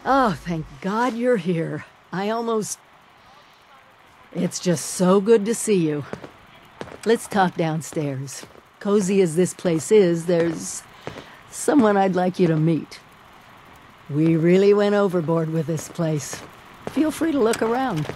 Oh, thank God you're here. It's just so good to see you. Let's talk downstairs. Cozy as this place is, there's someone I'd like you to meet. We really went overboard with this place. Feel free to look around.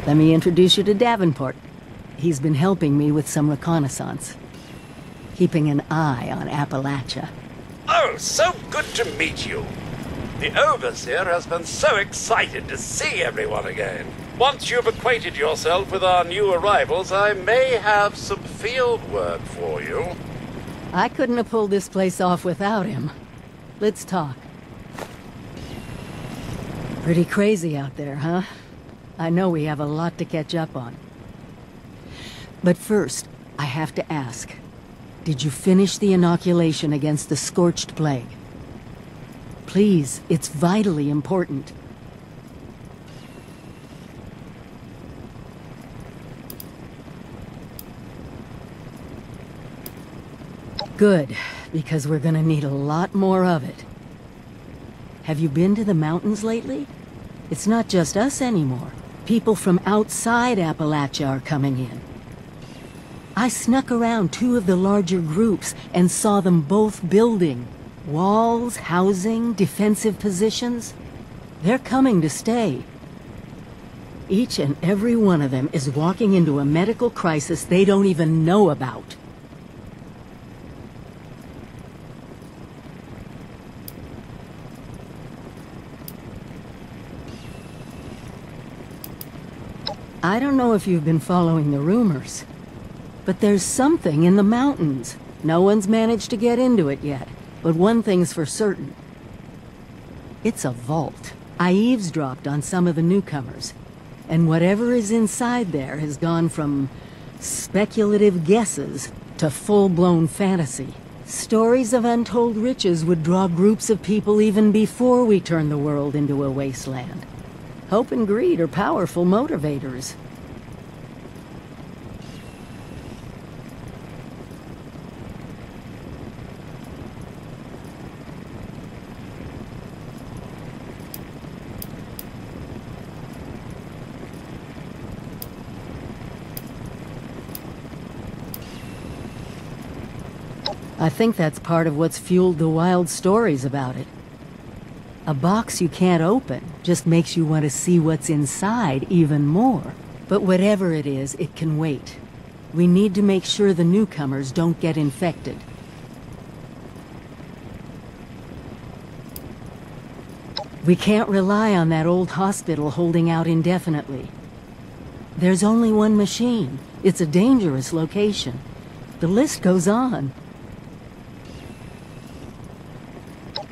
Let me introduce you to Davenport. He's been helping me with some reconnaissance. Keeping an eye on Appalachia. Oh, so good to meet you. The Overseer has been so excited to see everyone again. Once you've acquainted yourself with our new arrivals, I may have some field work for you. I couldn't have pulled this place off without him. Let's talk. Pretty crazy out there, huh? I know we have a lot to catch up on. But first, I have to ask. Did you finish the inoculation against the Scorched Plague? Please, it's vitally important. Good, because we're gonna need a lot more of it. Have you been to the mountains lately? It's not just us anymore. People from outside Appalachia are coming in. I snuck around two of the larger groups and saw them both building. Walls, housing, defensive positions. They're coming to stay. Each and every one of them is walking into a medical crisis they don't even know about. I don't know if you've been following the rumors, but there's something in the mountains. No one's managed to get into it yet, but one thing's for certain. It's a vault. I eavesdropped on some of the newcomers, and whatever is inside there has gone from speculative guesses to full-blown fantasy. Stories of untold riches would draw groups of people even before we turn the world into a wasteland. Hope and greed are powerful motivators. I think that's part of what's fueled the wild stories about it. A box you can't open just makes you want to see what's inside even more. But whatever it is, it can wait. We need to make sure the newcomers don't get infected. We can't rely on that old hospital holding out indefinitely. There's only one machine. It's a dangerous location. The list goes on.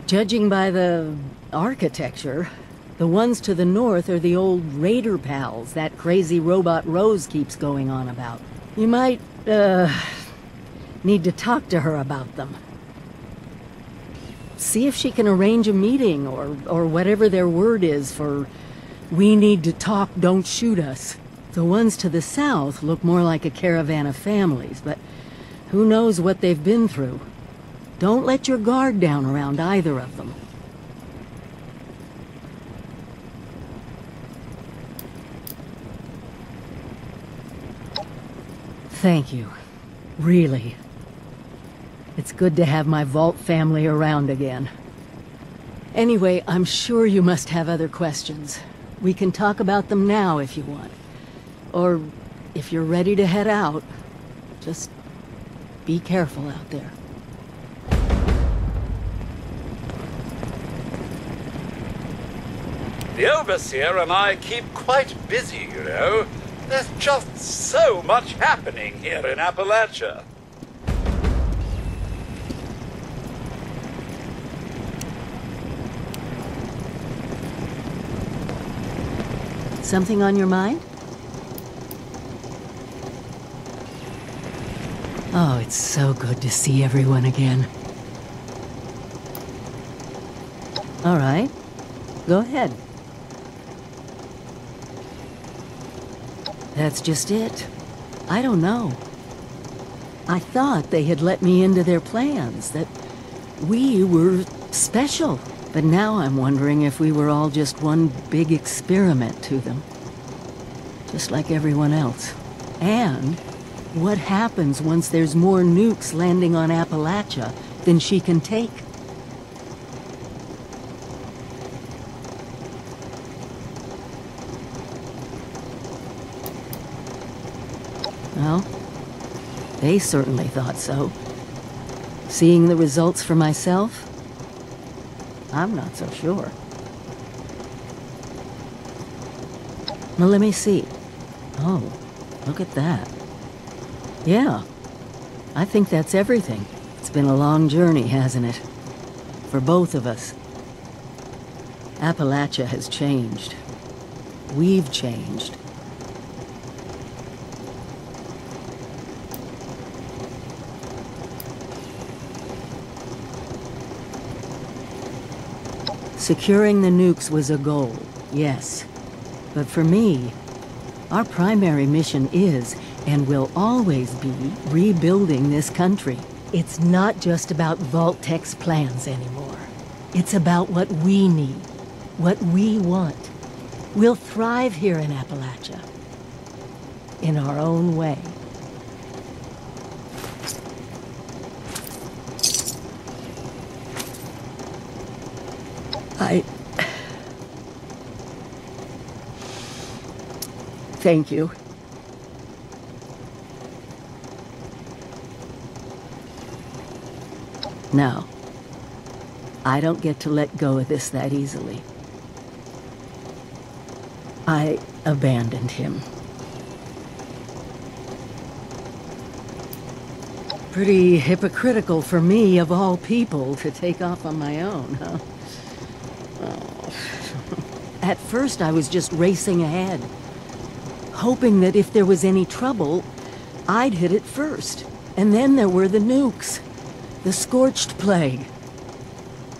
Judging by the architecture, the ones to the north are the old Raider pals that crazy robot Rose keeps going on about. You might, need to talk to her about them. See if she can arrange a meeting, or whatever their word is for, we need to talk, don't shoot us. The ones to the south look more like a caravan of families, but who knows what they've been through. Don't let your guard down around either of them. Thank you. Really. It's good to have my Vault family around again. Anyway, I'm sure you must have other questions. We can talk about them now if you want. Or if you're ready to head out, just be careful out there. The Overseer and I keep quite busy, you know. There's just so much happening here in Appalachia. Something on your mind? Oh, it's so good to see everyone again. All right. Go ahead. That's just it. I don't know. I thought they had let me into their plans, that we were special. But now I'm wondering if we were all just one big experiment to them. Just like everyone else. And what happens once there's more nukes landing on Appalachia than she can take? Well, they certainly thought so. Seeing the results for myself, I'm not so sure. Well, let me see. Oh, look at that. Yeah, I think that's everything. It's been a long journey, hasn't it? For both of us. Appalachia has changed. We've changed. Securing the nukes was a goal, yes. But for me, our primary mission is, and will always be, rebuilding this country. It's not just about Vault-Tech's plans anymore. It's about what we need, what we want. We'll thrive here in Appalachia. In our own way. Thank you. Now, I don't get to let go of this that easily. I abandoned him. Pretty hypocritical for me, of all people, to take off on my own, huh? Oh. At first, I was just racing ahead, hoping that if there was any trouble, I'd hit it first. And then there were the nukes. The scorched plague.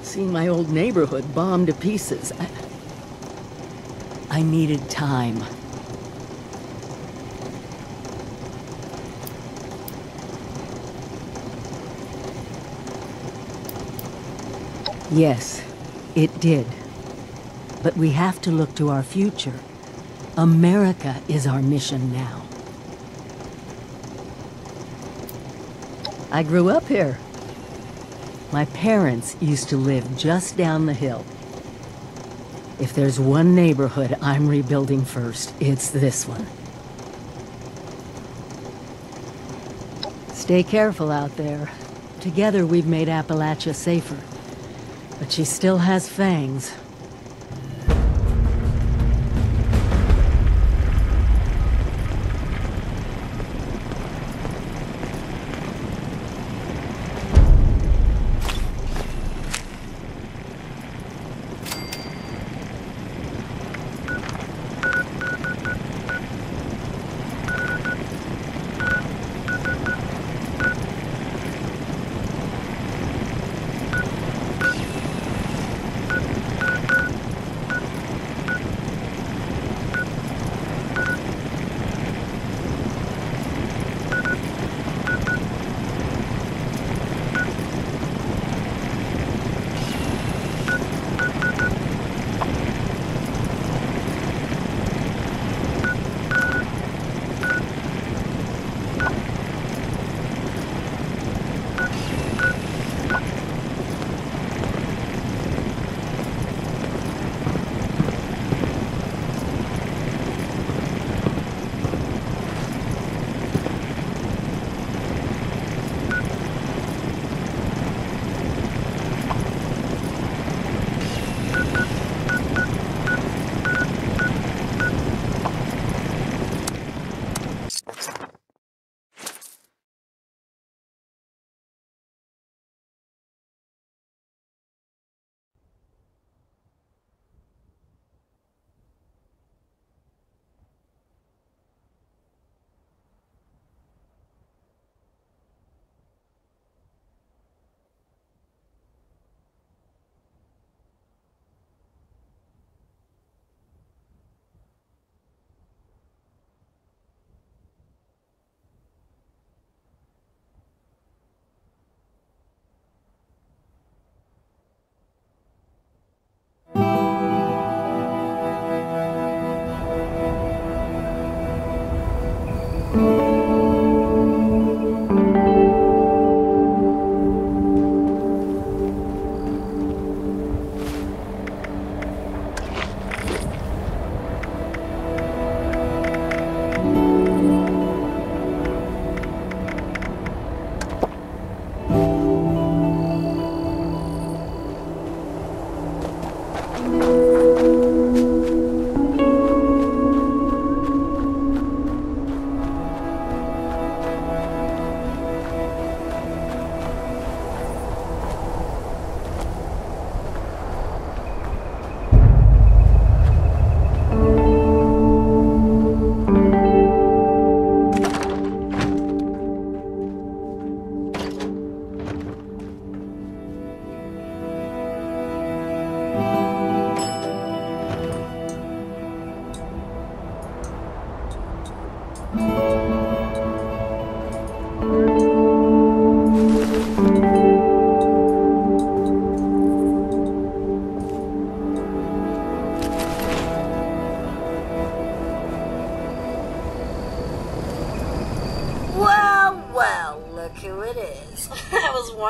Seeing my old neighborhood bombed to pieces. I needed time. Yes, it did. But we have to look to our future. America is our mission now. I grew up here. My parents used to live just down the hill. If there's one neighborhood I'm rebuilding first, it's this one. Stay careful out there. Together we've made Appalachia safer. But she still has fangs.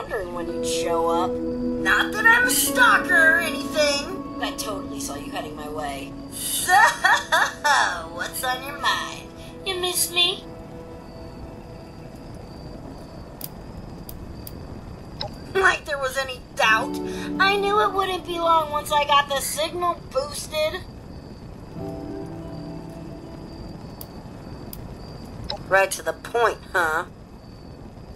wondering when you'd show up. Not that I'm a stalker or anything. I totally saw you heading my way. So, what's on your mind? You miss me? Like there was any doubt. I knew it wouldn't be long once I got the signal boosted. Right to the point, huh?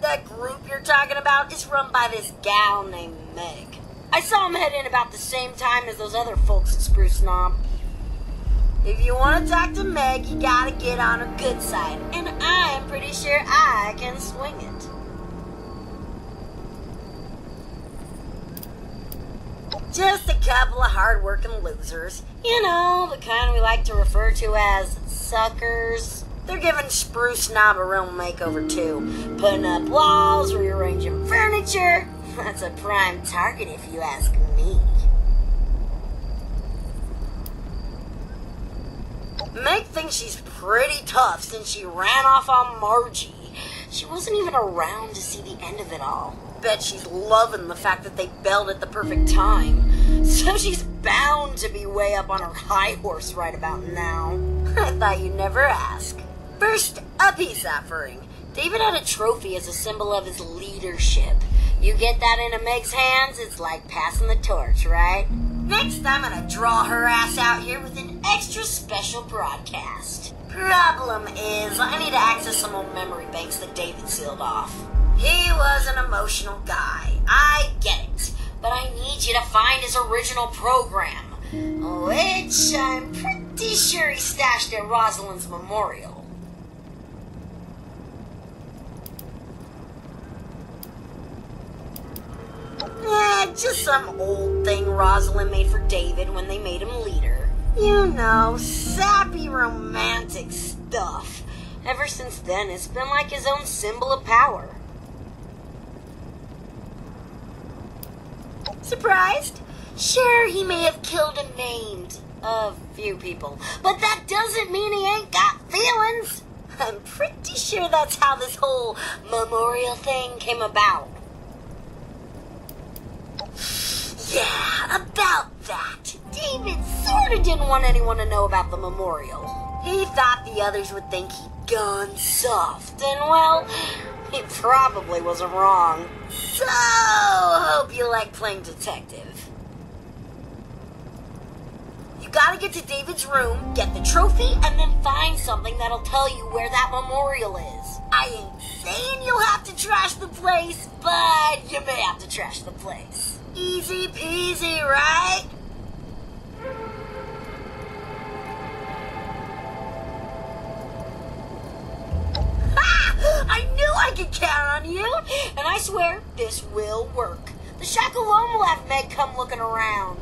That group you're talking about is run by this gal named Meg. I saw him head in about the same time as those other folks at Spruce Knob. If you want to talk to Meg, you gotta get on her good side. And I'm pretty sure I can swing it. Just a couple of hard-working losers. You know, the kind we like to refer to as suckers. They're giving Spruce Knob a real makeover, too. Putting up walls, rearranging furniture. That's a prime target, if you ask me. Meg thinks she's pretty tough since she ran off on Margie. She wasn't even around to see the end of it all. Bet she's loving the fact that they bailed at the perfect time. So she's bound to be way up on her high horse right about now. I thought you'd never ask. First, a peace offering. David had a trophy as a symbol of his leadership. You get that into Meg's hands, it's like passing the torch, right? Next, I'm gonna draw her ass out here with an extra special broadcast. Problem is, I need to access some old memory banks that David sealed off. He was an emotional guy. I get it. But I need you to find his original program, which I'm pretty sure he stashed at Rosalind's memorial. Just some old thing Rosalind made for David when they made him leader. You know, sappy romantic stuff. Ever since then, it's been like his own symbol of power. Surprised? Sure, he may have killed and maimed a few people, but that doesn't mean he ain't got feelings. I'm pretty sure that's how this whole memorial thing came about. Yeah, about that. David sorta didn't want anyone to know about the memorial. He thought the others would think he'd gone soft, and well, he probably wasn't wrong. So, hope you like playing detective. You gotta get to David's room, get the trophy, and then find something that'll tell you where that memorial is. I ain't saying you'll have to trash the place, but you may have to trash the place. Easy peasy, right? Ha! I knew I could count on you, and I swear this will work. The shack alone will have Meg come looking around.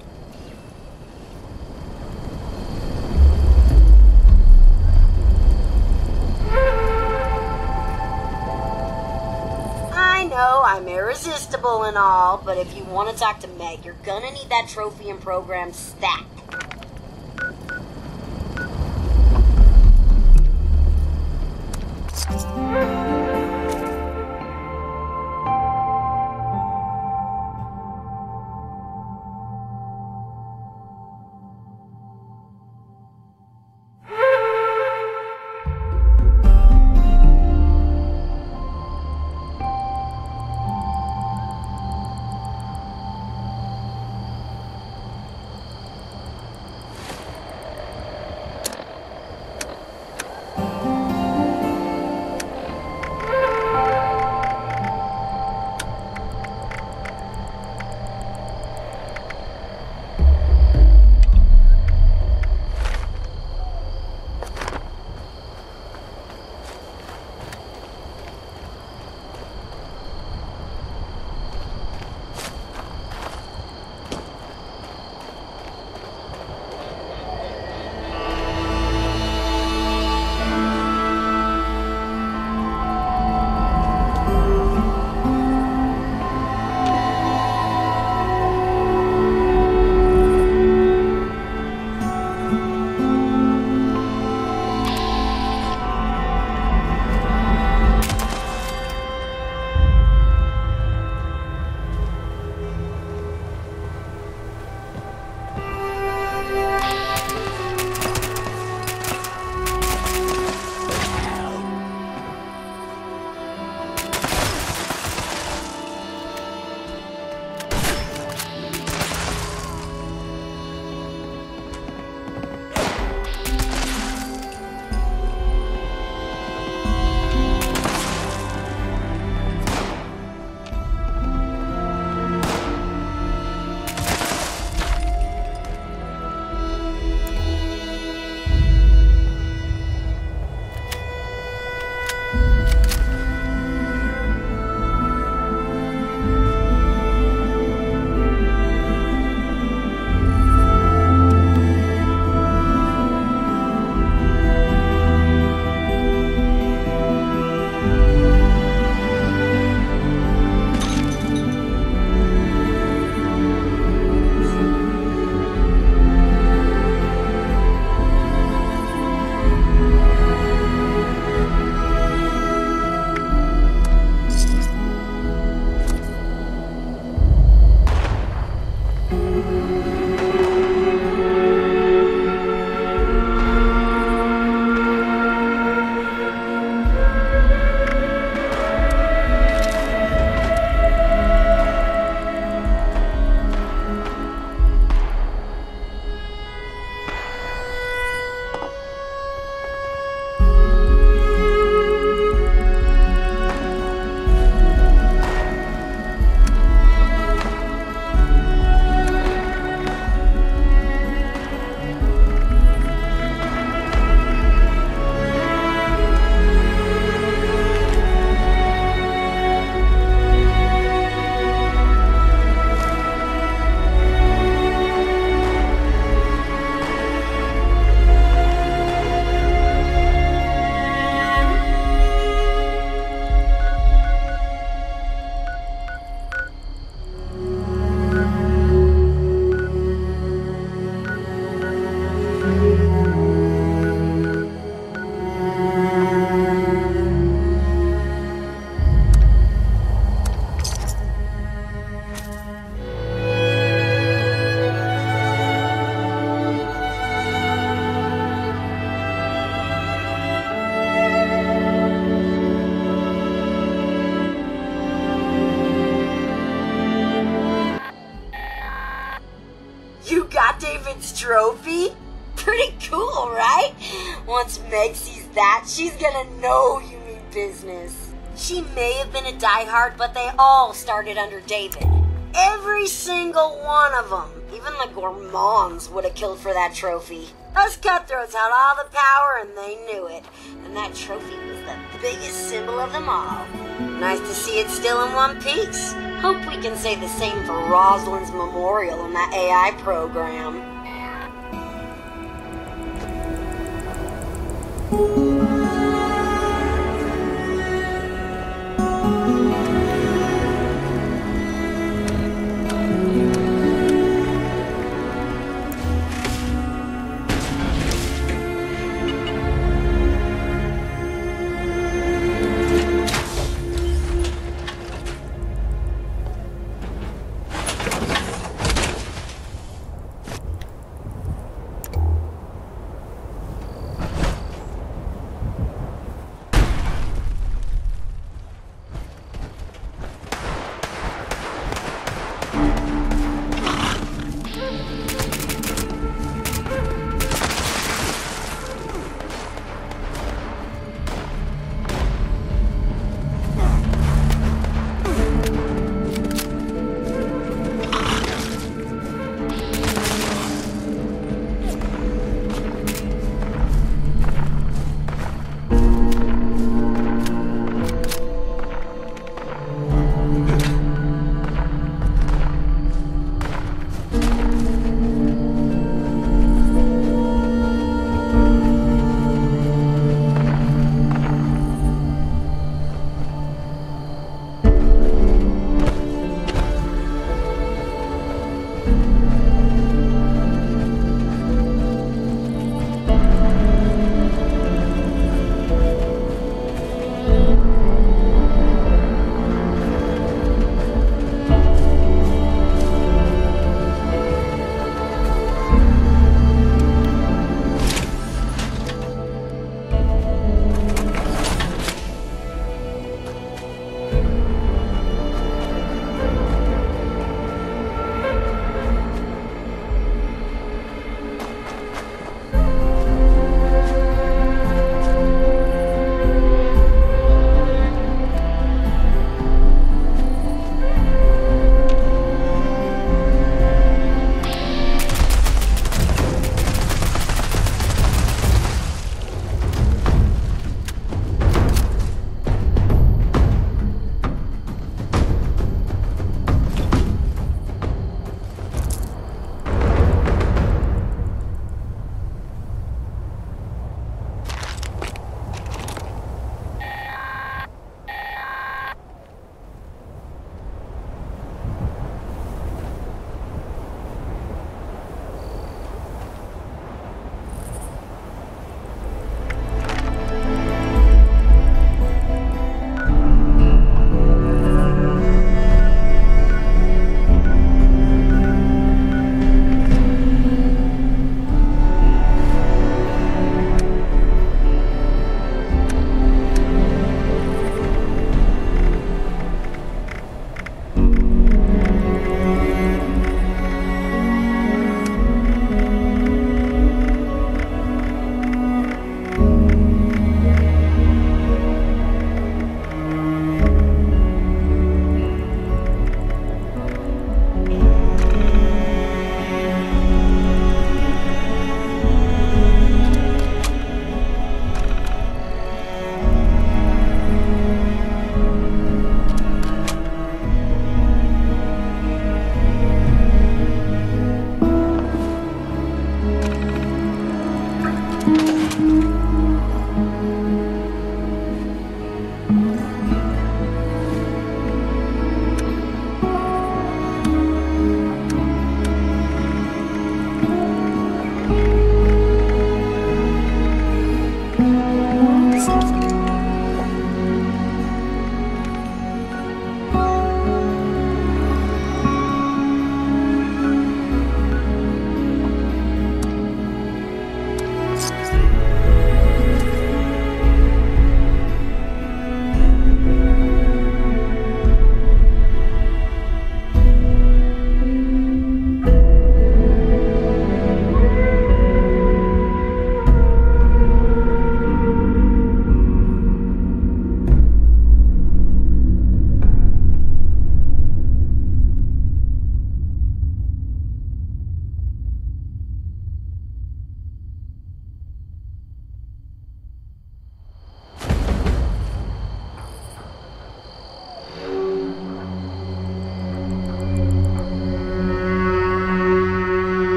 I know I'm irresistible and all, but if you want to talk to Meg, you're gonna need that trophy and program stat. David's trophy? Pretty cool, right? Once Meg sees that, she's gonna know you mean business. She may have been a diehard, but they all started under David. Every single one of them. Even the gourmands would have killed for that trophy. Us cutthroats had all the power and they knew it. And that trophy was the biggest symbol of them all. Nice to see it still in one piece. Hope we can say the same for Rosalind's memorial in that AI program.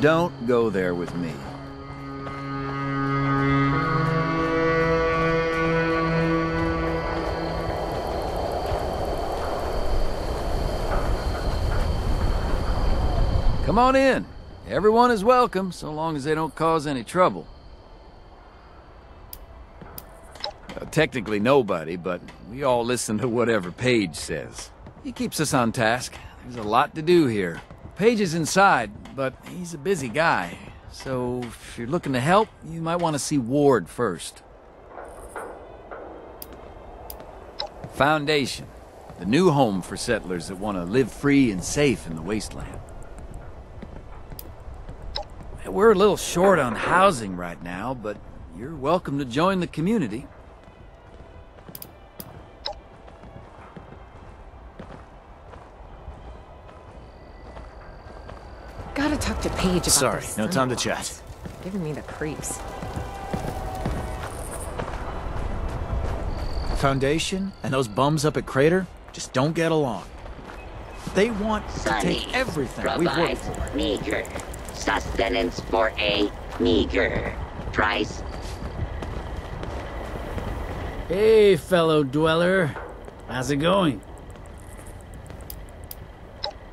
Don't go there with me. Come on in. Everyone is welcome, so long as they don't cause any trouble. Technically nobody, but we all listen to whatever Paige says. He keeps us on task. There's a lot to do here. Paige is inside, but he's a busy guy. So if you're looking to help, you might want to see Ward first. Foundation. The new home for settlers that want to live free and safe in the wasteland. We're a little short on housing right now, but you're welcome to join the community. Gotta talk to Paige about Sorry, this. no time to chat. Giving me the creeps. Foundation and those bums up at Crater just don't get along. They want to Sunny take everything we've worked provides for. meager sustenance for a meager price. Hey, fellow dweller. How's it going?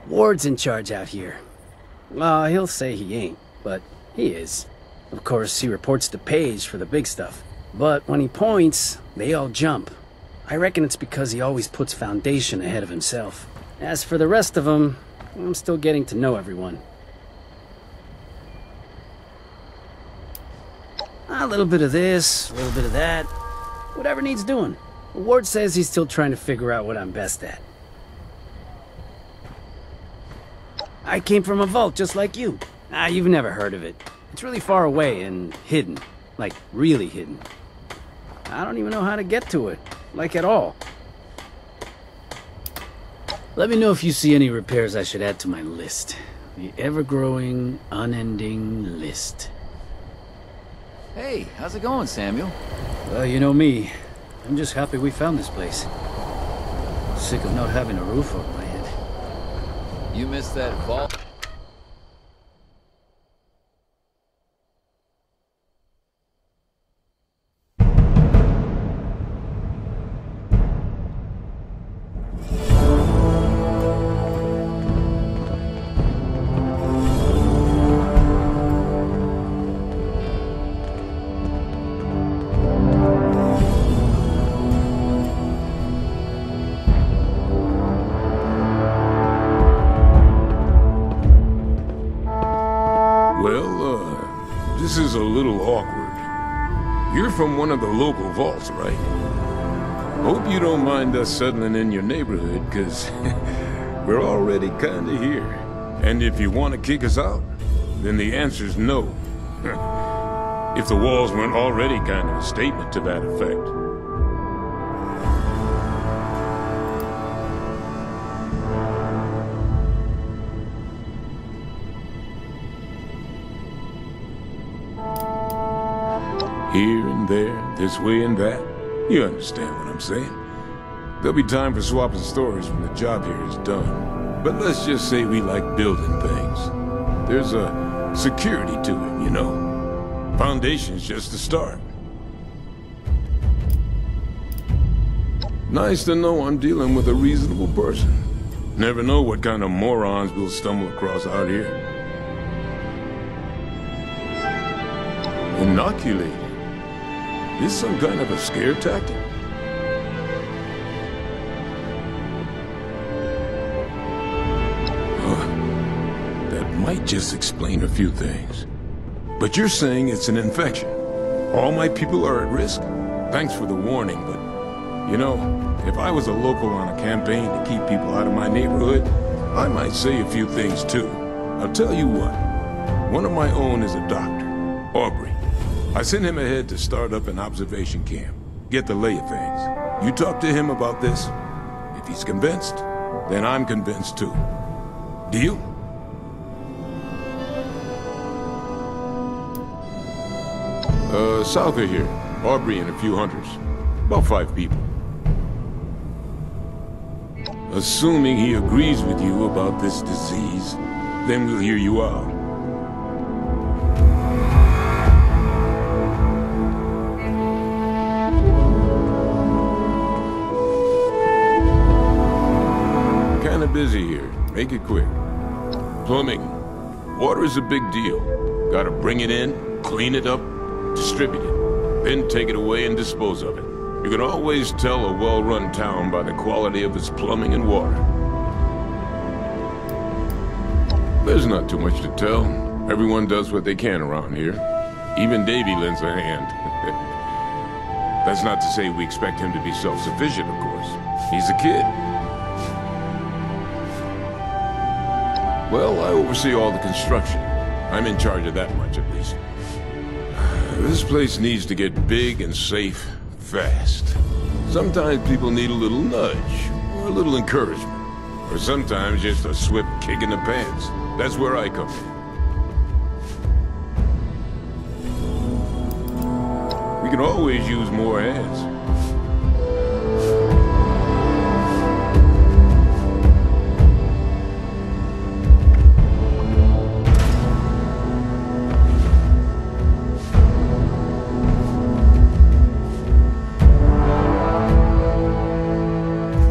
Ward's in charge out here. Well, he'll say he ain't, but he is. Of course, he reports to Paige for the big stuff. But when he points, they all jump. I reckon it's because he always puts Foundation ahead of himself. As for the rest of them, I'm still getting to know everyone. A little bit of this, a little bit of that. Whatever needs doing. Ward says he's still trying to figure out what I'm best at. I came from a vault just like you. You've never heard of it. It's really far away and hidden. Like, really hidden. I don't even know how to get to it. Like, at all. Let me know if you see any repairs I should add to my list. The ever-growing, unending list. Hey, how's it going, Samuel? Well, you know me. I'm just happy we found this place. Sick of not having a roof over my head. You missed that vault? This is a little awkward. You're from one of the local vaults, right? Hope you don't mind us settling in your neighborhood, because we're already kinda here. And if you want to kick us out, then the answer's no. If the walls weren't already kind of a statement to that effect. Here and there, this way and that. You understand what I'm saying. There'll be time for swapping stories when the job here is done. But let's just say we like building things. There's a security to it, you know. Foundation's just the start. Nice to know I'm dealing with a reasonable person. Never know what kind of morons we'll stumble across out here. Inoculated. This some kind of a scare tactic? That might just explain a few things. But you're saying it's an infection. All my people are at risk? Thanks for the warning, but... You know, if I was a local on a campaign to keep people out of my neighborhood, I might say a few things too. I'll tell you what. One of my own is a doctor, Aubrey. I sent him ahead to start up an observation camp. Get the lay of things. You talk to him about this. If he's convinced, then I'm convinced too. Deal? South of here. Aubrey and a few hunters. About 5 people. Assuming he agrees with you about this disease, then we'll hear you out. kinda busy here. Make it quick. Plumbing. Water is a big deal. Gotta bring it in, clean it up, distribute it, then take it away and dispose of it. You can always tell a well-run town by the quality of its plumbing and water. There's not too much to tell. Everyone does what they can around here. Even Davy lends a hand. That's not to say we expect him to be self-sufficient, of course. He's a kid. Well, I oversee all the construction. I'm in charge of that much, at least. This place needs to get big and safe fast. Sometimes people need a little nudge, or a little encouragement, or sometimes just a swift kick in the pants. That's where I come in. We can always use more hands.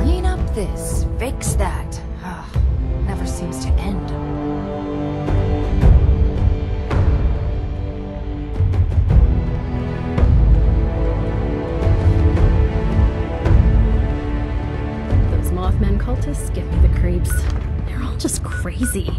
Clean up this, fix that. Never seems to end. Mothman cultists give me the creeps. They're all just crazy.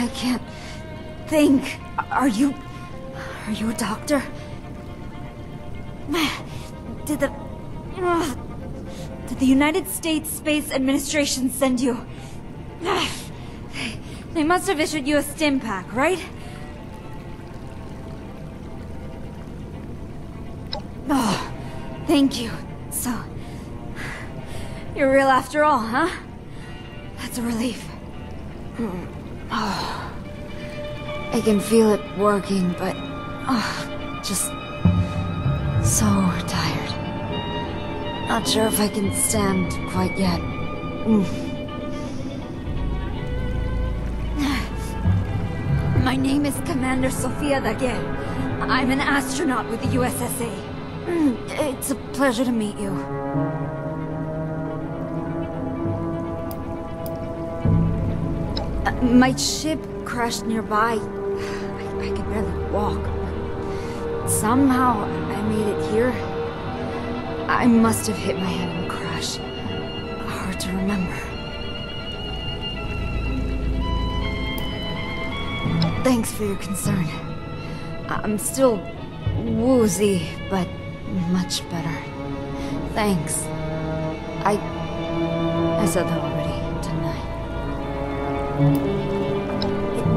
I can't think. Are you a doctor? Did the United States Space Administration send you? They must have issued you a stim pack, right? Oh, thank you. So, you're real after all, huh? That's a relief. Oh, I can feel it working, but just so tired. Not sure if I can stand quite yet. My name is Commander Sofia Daguerre. I'm an astronaut with the USSA. It's a pleasure to meet you. My ship crashed nearby. I could barely walk, but somehow I made it here. I must have hit my head in the crash. Hard to remember. Thanks for your concern. I'm still woozy, but much better. Thanks. I said that already, didn't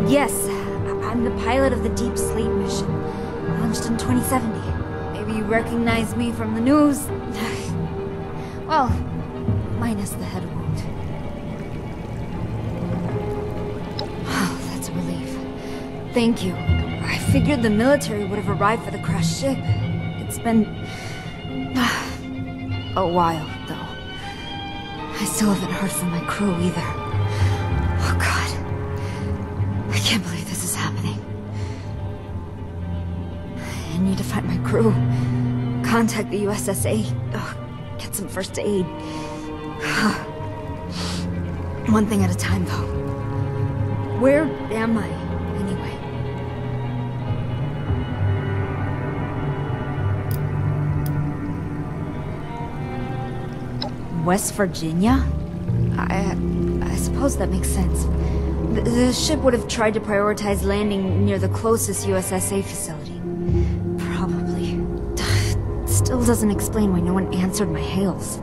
I? Yes, I'm the pilot of the Deep Sleep mission, launched in 2070. Maybe you recognize me from the news? Well, minus the head wound. Oh, that's a relief. Thank you. I figured the military would have arrived for the crashed ship. It's been a while, though. I still haven't heard from my crew either. Oh God. I can't believe this is happening. I need to find my crew. Contact the USSA. Get some first aid. One thing at a time, though. Where am I, anyway? West Virginia? I suppose that makes sense. The ship would have tried to prioritize landing near the closest USSA facility. Probably. Still doesn't explain why no one answered my hails.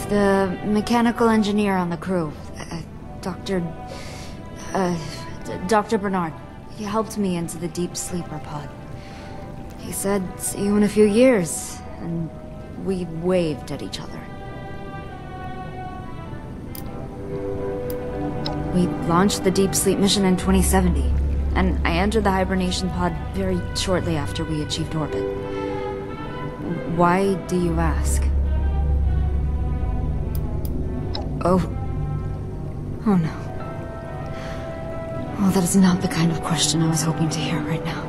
The mechanical engineer on the crew, Dr. Bernard. He helped me into the deep sleeper pod. He said, see you in a few years, and we waved at each other. We launched the deep sleep mission in 2070, and I entered the hibernation pod very shortly after we achieved orbit. Why do you ask? Oh no. Well, that is not the kind of question I was hoping to hear right now.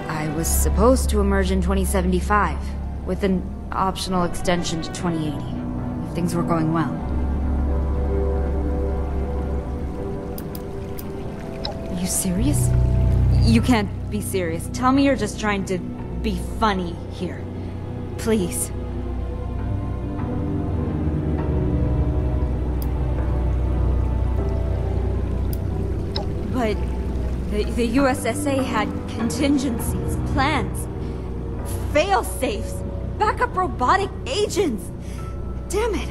I was supposed to emerge in 2075, with an optional extension to 2080, if things were going well. Are you serious? You can't be serious. Tell me you're just trying to be funny here. Please. But the USSA had contingencies, plans, fail-safes, backup robotic agents. Damn it.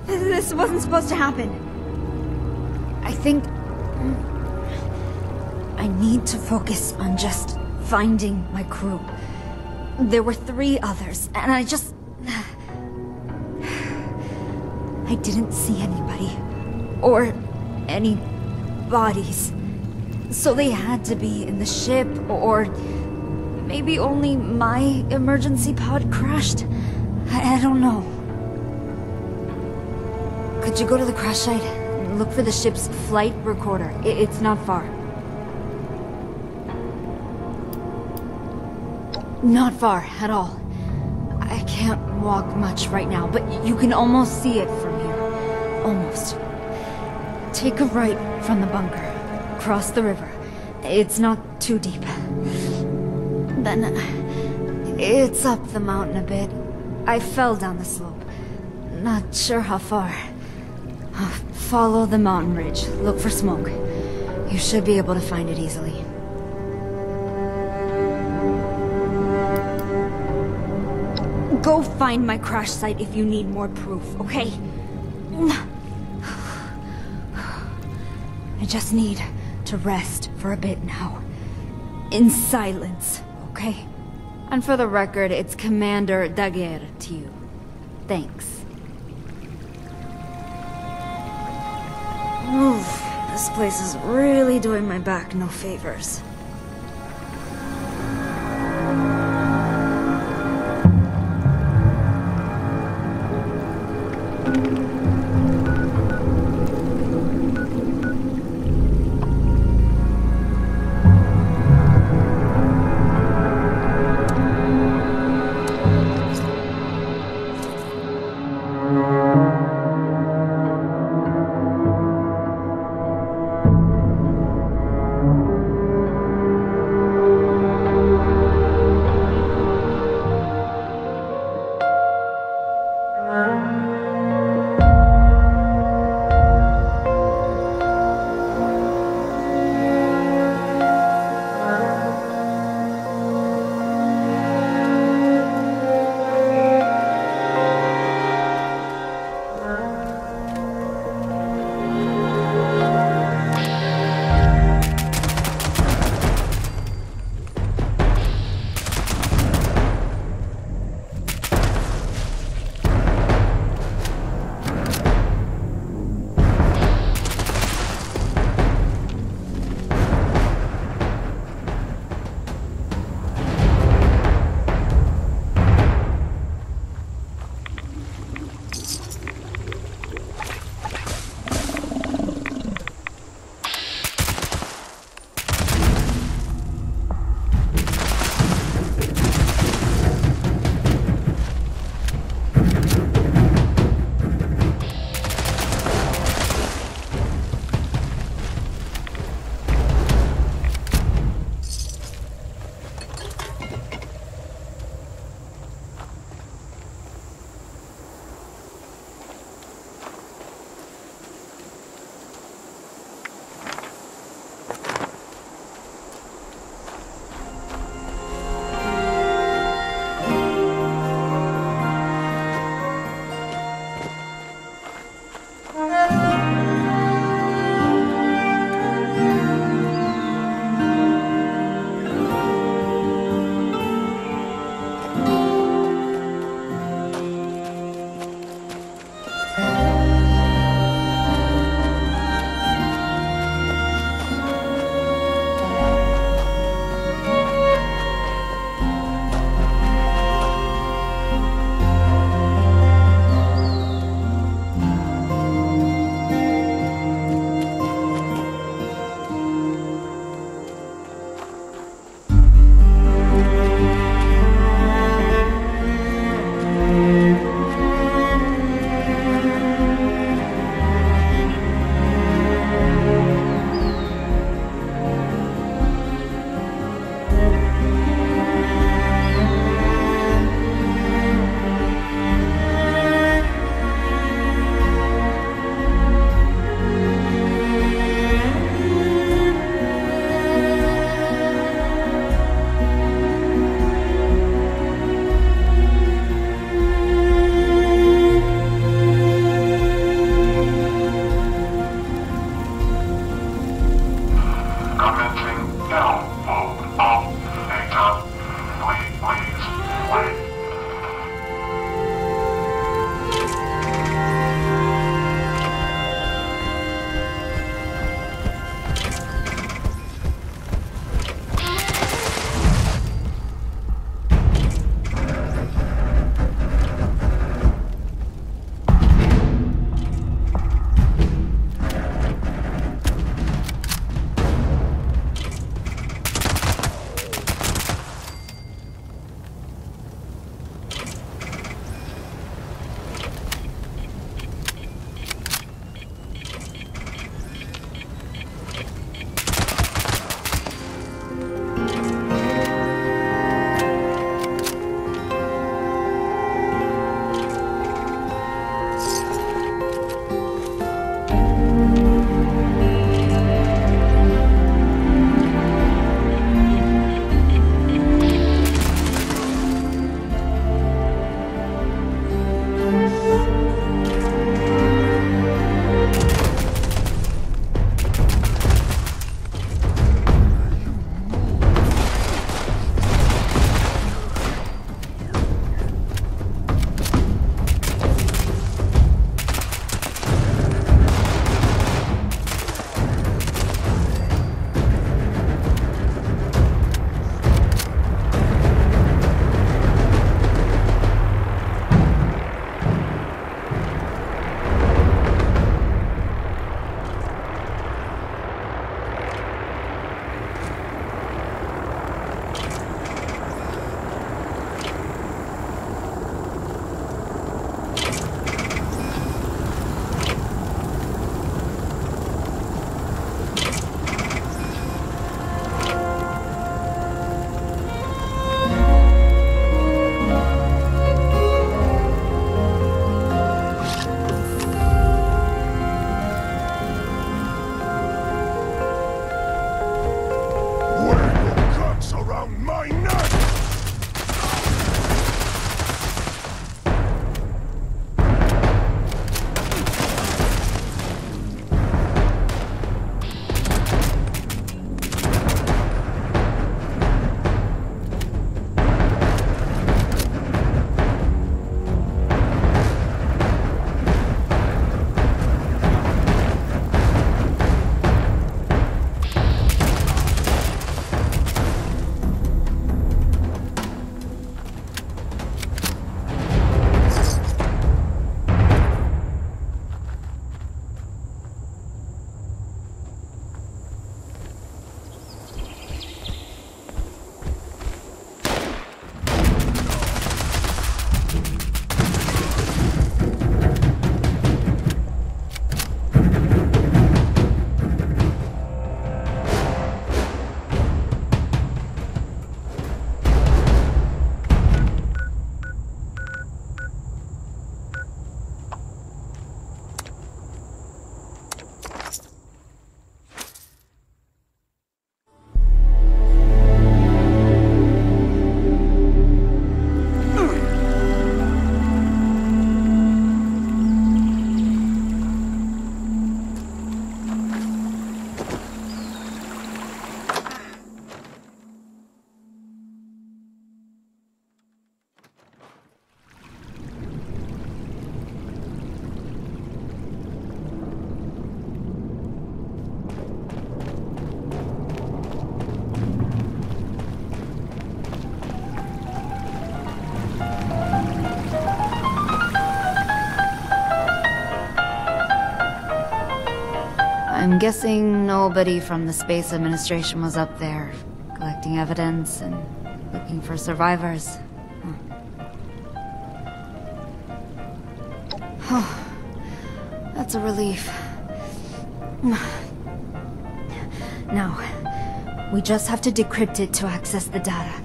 This wasn't supposed to happen. I think I need to focus on just finding my crew. There were 3 others, and I didn't see anybody. Or any bodies. So they had to be in the ship, or maybe only my emergency pod crashed. I don't know. Could you go to the crash site and look for the ship's flight recorder? It's not far. Not far at all. I can't walk much right now, but you can almost see it from here. Almost. Take a right from the bunker. Cross the river. It's not too deep. Then it's up the mountain a bit. I fell down the slope. Not sure how far. Follow the mountain ridge. Look for smoke. You should be able to find it easily. Go find my crash site if you need more proof, okay? I just need to rest for a bit now. In silence, okay? And for the record, it's Commander Daguerre to you. Thanks. Oof, this place is really doing my back no favors. I'm guessing nobody from the Space Administration was up there, collecting evidence and looking for survivors. Oh, that's a relief. Now, we just have to decrypt it to access the data.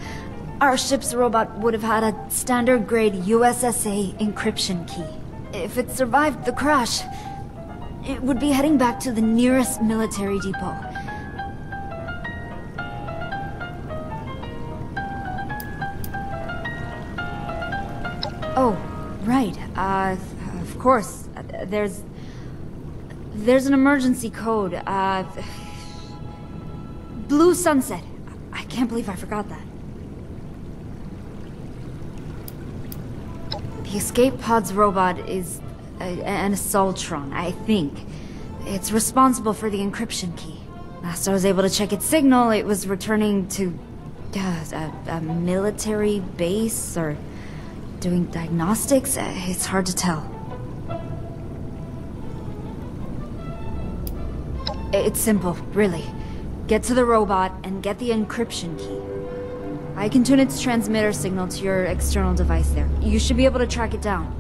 Our ship's robot would have had a standard-grade USSA encryption key. If it survived the crash, it would be heading back to the nearest military depot. Oh, right. Of course. There's an emergency code. Blue Sunset. I can't believe I forgot that. The escape pod's robot is an Assaultron, I think. It's responsible for the encryption key. Last I was able to check its signal, it was returning to a military base or doing diagnostics. It's hard to tell. It's simple, really. Get to the robot and get the encryption key. I can tune its transmitter signal to your external device there. You should be able to track it down.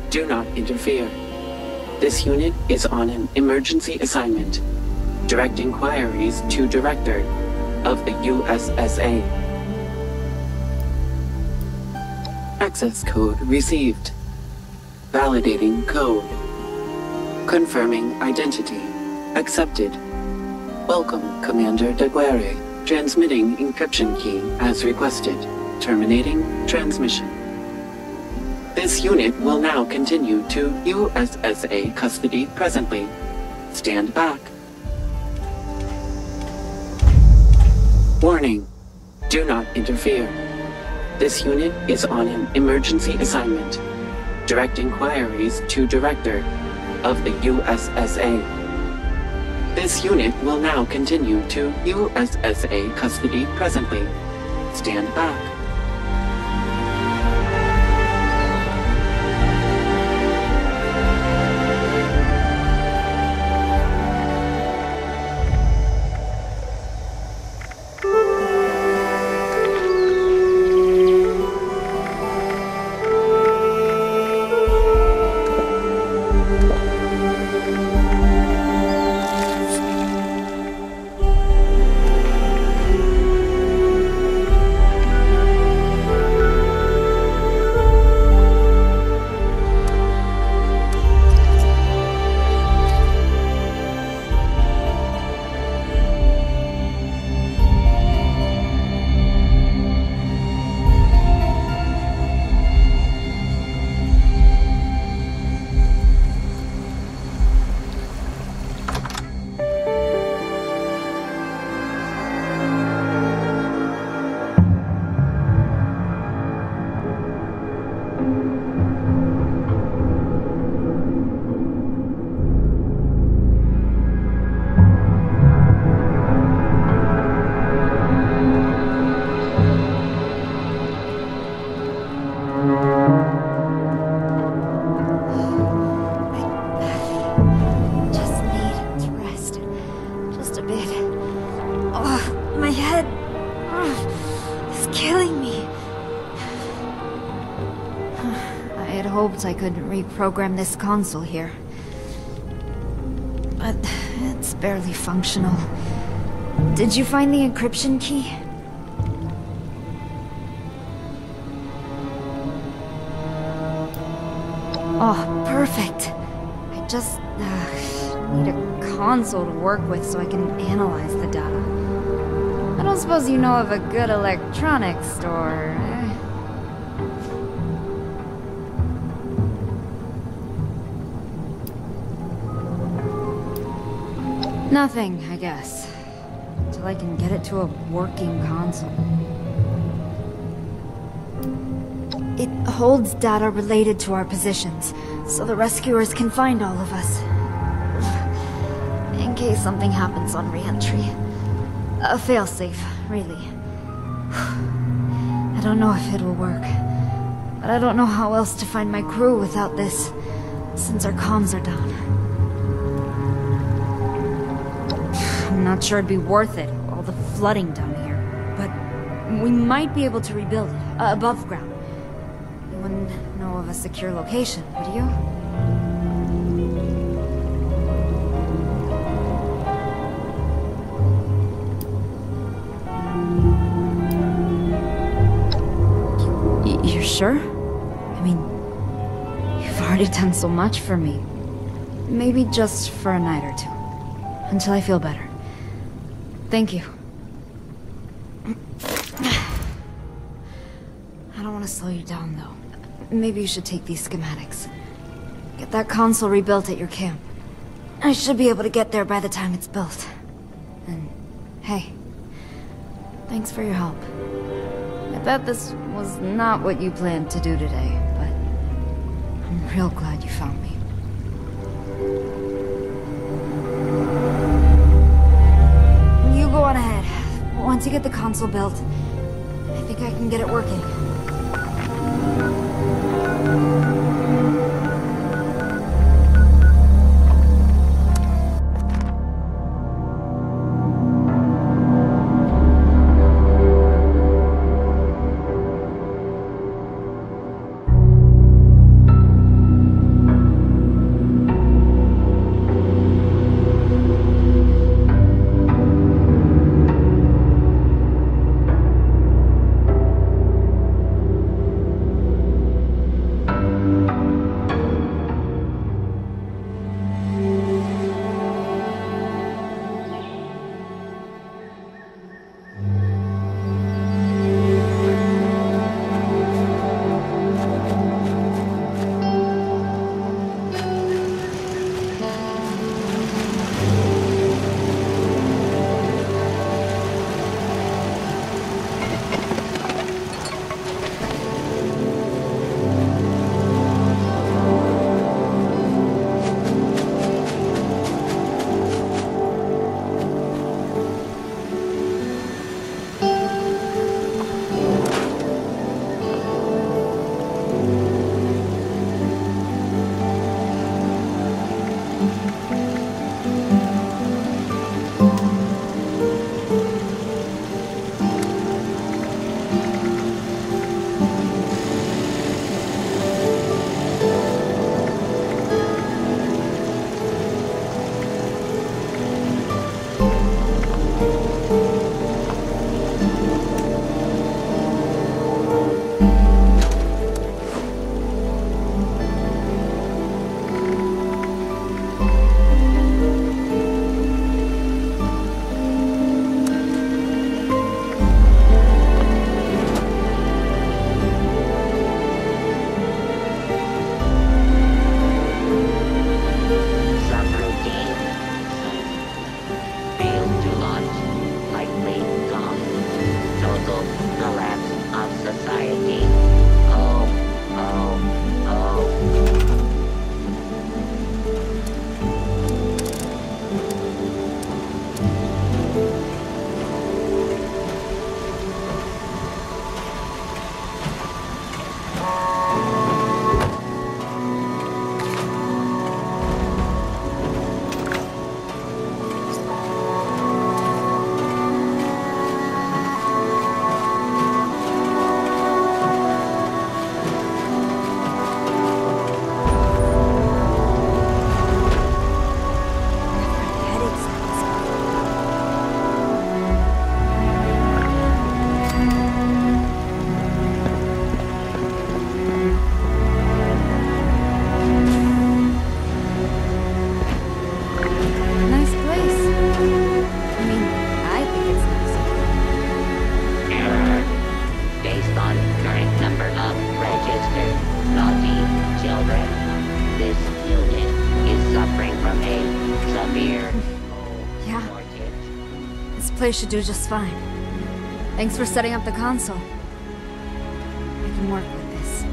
Do not interfere. This unit is on an emergency assignment. Direct inquiries to Director of the USSA. Access code received. Validating code. Confirming identity. Accepted. Welcome, Commander Daguerre. Transmitting encryption key as requested. Terminating transmission. This unit will now continue to USSA custody presently. Stand back. Warning. Do not interfere. This unit is on an emergency assignment. Direct inquiries to Director of the USSA. This unit will now continue to USSA custody presently. Stand back. thought I could reprogram this console here. But it's barely functional. Did you find the encryption key? Oh, perfect. I just need a console to work with so I can analyze the data. I don't suppose you know of a good electronics store, eh? Nothing, I guess. Until I can get it to a working console. It holds data related to our positions, so the rescuers can find all of us. In case something happens on re-entry. A failsafe, really. I don't know if it'll work. But I don't know how else to find my crew without this, since our comms are down. I'm not sure it'd be worth it, all the flooding down here. But we might be able to rebuild it, above ground. You wouldn't know of a secure location, would you? You're sure? I mean, you've already done so much for me. Maybe just for a night or two. Until I feel better. Thank you. I don't want to slow you down, though. Maybe you should take these schematics. Get that console rebuilt at your camp. I should be able to get there by the time it's built. And, hey, thanks for your help. I bet this was not what you planned to do today, but I'm real glad you found me. You go on ahead. Once you get the console built, I think I can get it working. This place should do just fine. Thanks for setting up the console. I can work with this.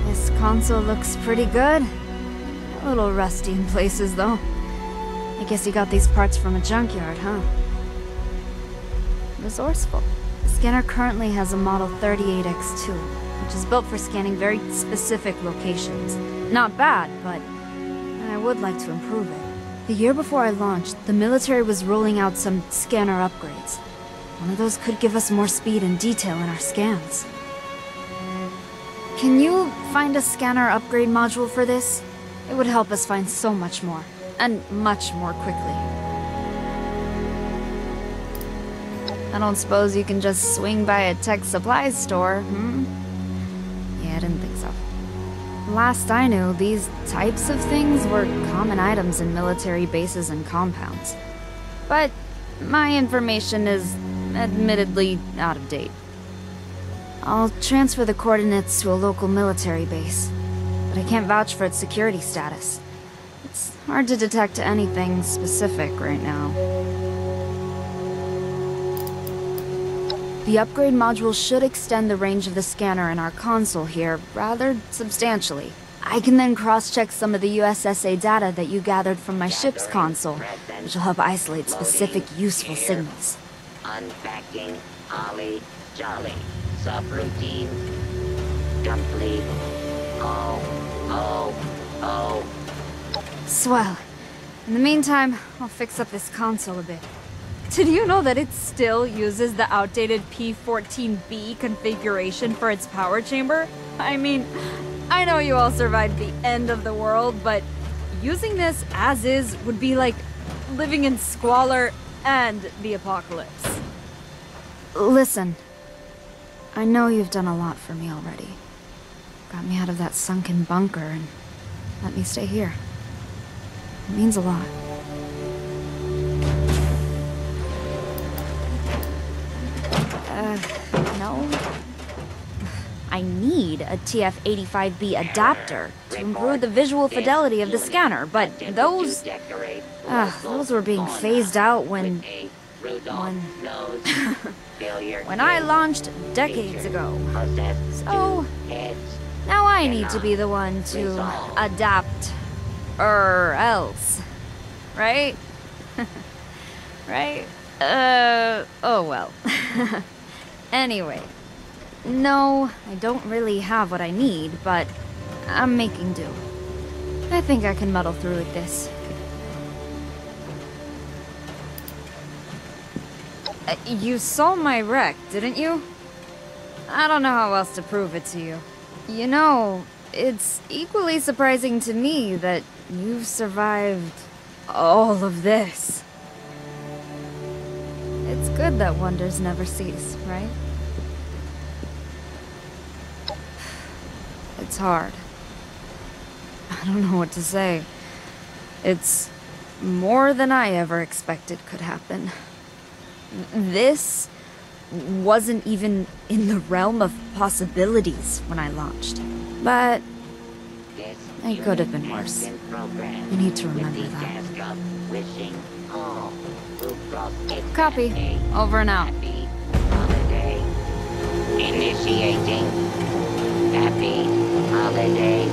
This console looks pretty good. A little rusty in places, though. I guess you got these parts from a junkyard, huh? Resourceful. The scanner currently has a model 38X2, which is built for scanning very specific locations. Not bad, but I would like to improve it. The year before I launched, the military was rolling out some scanner upgrades. One of those could give us more speed and detail in our scans. Can you find a scanner upgrade module for this? It would help us find so much more, and much more quickly. I don't suppose you can just swing by a tech supplies store, hmm? Yeah, I didn't think so. Last I knew, these types of things were common items in military bases and compounds. But my information is admittedly out of date. I'll transfer the coordinates to a local military base, but I can't vouch for its security status. It's hard to detect anything specific right now. The upgrade module should extend the range of the scanner in our console here rather substantially. I can then cross-check some of the USSA data that you gathered from my ship's console, which will help isolate specific useful signals. Unpacking, Ollie, Jolly, subroutine, complete, Swell. In the meantime, I'll fix up this console a bit. Did you know that it still uses the outdated P-14B configuration for its power chamber? I mean, I know you all survived the end of the world, but using this as is would be like living in squalor and the apocalypse. Listen, I know you've done a lot for me already. Got me out of that sunken bunker and let me stay here. It means a lot. No. I need a TF-85B adapter to improve the visual fidelity of the scanner, but those were being phased out when I launched decades ago. So, now I need to be the one to adapt, or else. Right? Right? Oh well. Anyway, no, I don't really have what I need, but I'm making do. I think I can muddle through with this. You saw my wreck, didn't you? I don't know how else to prove it to you. You know, it's equally surprising to me that you've survived all of this. It's good that wonders never cease, right? It's hard. I don't know what to say. It's more than I ever expected could happen. This wasn't even in the realm of possibilities when I launched. But it could have been worse. You need to remember that. Copy. Over and out. Holiday. Initiating. Happy holidays.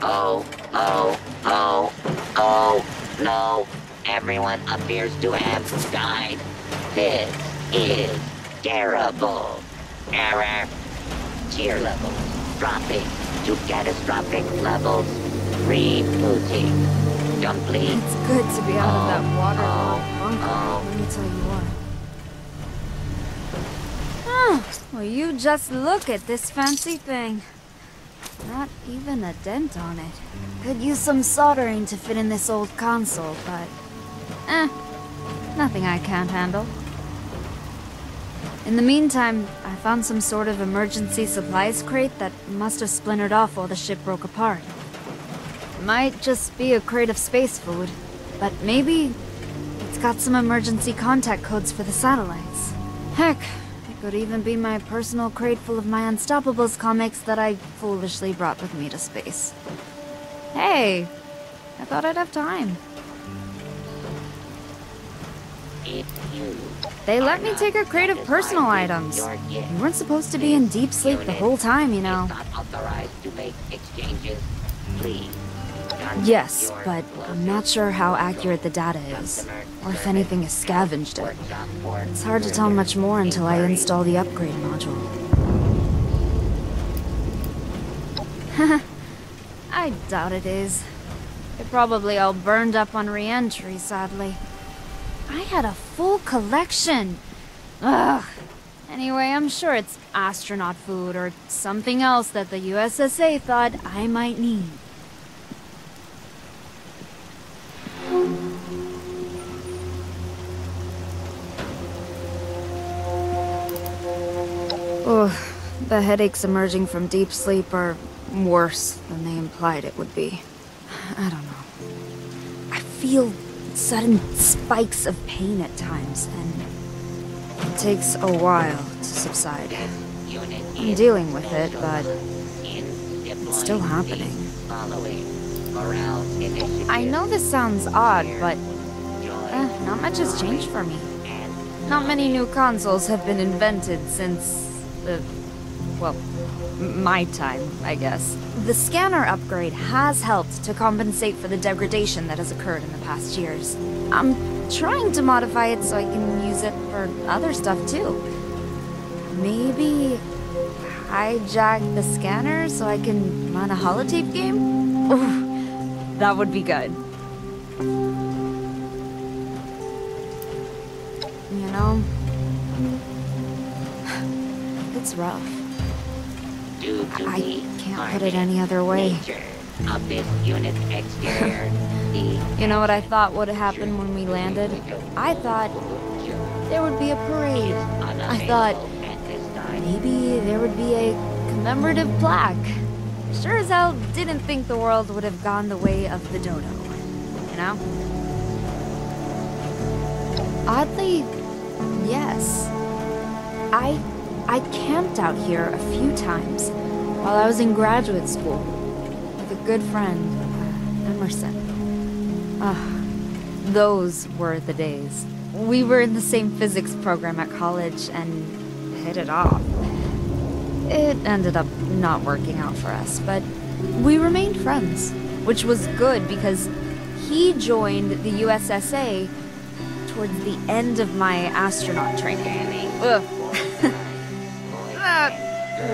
Oh, no. Everyone appears to have died. This is terrible. Error. Tier levels dropping to catastrophic levels. Rebooting. Complete. It's good to be out of that waterlogged bunker, let me tell you what. Well, you just look at this fancy thing. Not even a dent on it. Could use some soldering to fit in this old console, but... nothing I can't handle. In the meantime, I found some sort of emergency supplies crate that must have splintered off while the ship broke apart. Might just be a crate of space food, but maybe it's got some emergency contact codes for the satellites. Heck, it could even be my personal crate full of my Unstoppables comics that I foolishly brought with me to space. Hey, I thought I'd have time. They let me take a crate of personal items. You weren't supposed to be in deep sleep the whole time, you know. Yes, but I'm not sure how accurate the data is, or if anything is scavenged it. It's hard to tell much more until I install the upgrade module. I doubt it is. They're probably all burned up on re-entry, sadly. I had a full collection. Ugh. Anyway, I'm sure it's astronaut food or something else that the USSA thought I might need. Ugh. The headaches emerging from deep sleep are worse than they implied it would be. I don't know. I feel sudden spikes of pain at times, and it takes a while to subside. I'm dealing with it, but it's still happening. I know this sounds odd, but not much has changed for me. Not many new consoles have been invented since well, my time, I guess. The scanner upgrade has helped to compensate for the degradation that has occurred in the past years. I'm trying to modify it so I can use it for other stuff too. Maybe hijack the scanner so I can run a holotape game? Ooh, that would be good. You know, it's rough. I can't put it any other way. You know what I thought would happen when we landed? I thought there would be a parade. I thought maybe there would be a commemorative plaque. Sure as hell didn't think the world would have gone the way of the dodo. You know? Oddly, yes. I camped out here a few times while I was in graduate school with a good friend, Emerson. Those were the days. We were in the same physics program at college and hit it off. It ended up not working out for us, but we remained friends, which was good because he joined the USSA towards the end of my astronaut training. Ugh. That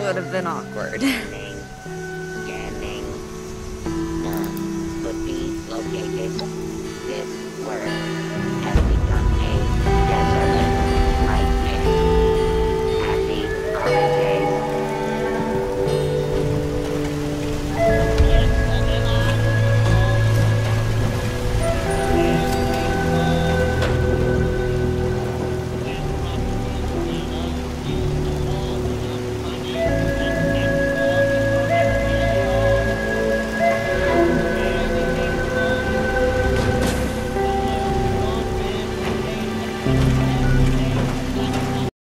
would have been awkward. Scanning. None could be located. This world has become a desolate nightmare. Happy holidays.